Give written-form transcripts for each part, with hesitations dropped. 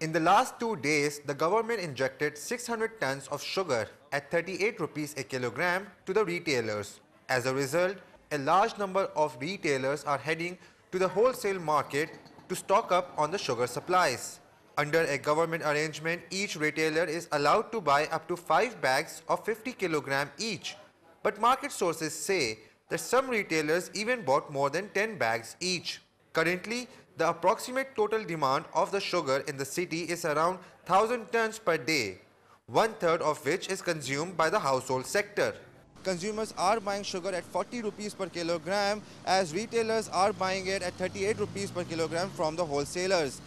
In the last 2 days, the government injected 600 tons of sugar at 38 rupees a kilogram to the retailers. As a result, a large number of retailers are heading to the wholesale market to stock up on the sugar supplies. Under a government arrangement, each retailer is allowed to buy up to 5 bags of 50 kg each. But market sources say that some retailers even bought more than 10 bags each. Currently, the approximate total demand of the sugar in the city is around 1000 tons per day, one-third of which is consumed by the household sector. Consumers are buying sugar at 40 rupees per kilogram as retailers are buying it at 38 rupees per kilogram from the wholesalers.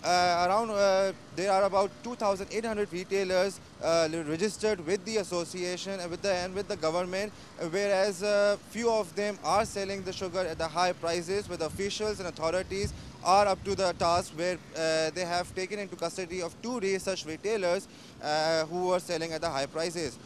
There are about 2,800 retailers registered with the association and with the government, whereas few of them are selling the sugar at the high prices, with officials and authorities are up to the task where they have taken into custody of 2 such retailers who are selling at the high prices.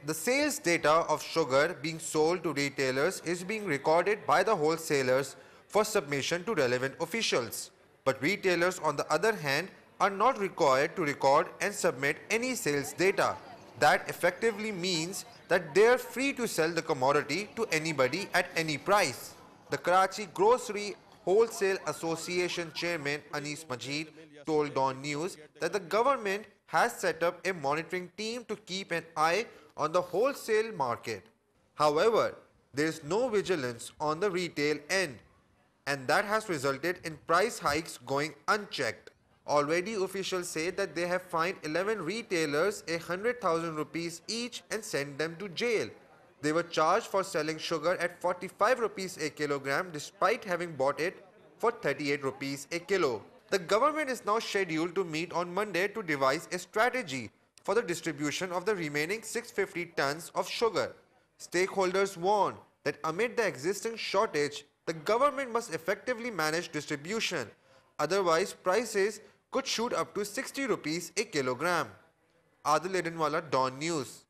The sales data of sugar being sold to retailers is being recorded by the wholesalers for submission to relevant officials. But retailers, on the other hand, are not required to record and submit any sales data. That effectively means that they are free to sell the commodity to anybody at any price. The Karachi Grocery Wholesale Association Chairman Anis Majid told DawnNews that the government has set up a monitoring team to keep an eye on the wholesale market. However, there is no vigilance on the retail end, and that has resulted in price hikes going unchecked. Already officials say that they have fined 11 retailers 100,000 rupees each and sent them to jail. They were charged for selling sugar at 45 rupees a kilogram despite having bought it for 38 rupees a kilo. The government is now scheduled to meet on Monday to devise a strategy for the distribution of the remaining 650 tons of sugar. Stakeholders warn that amid the existing shortage, the government must effectively manage distribution, otherwise prices could shoot up to 60 rupees a kilogram. Adil Adenwala, Dawn News.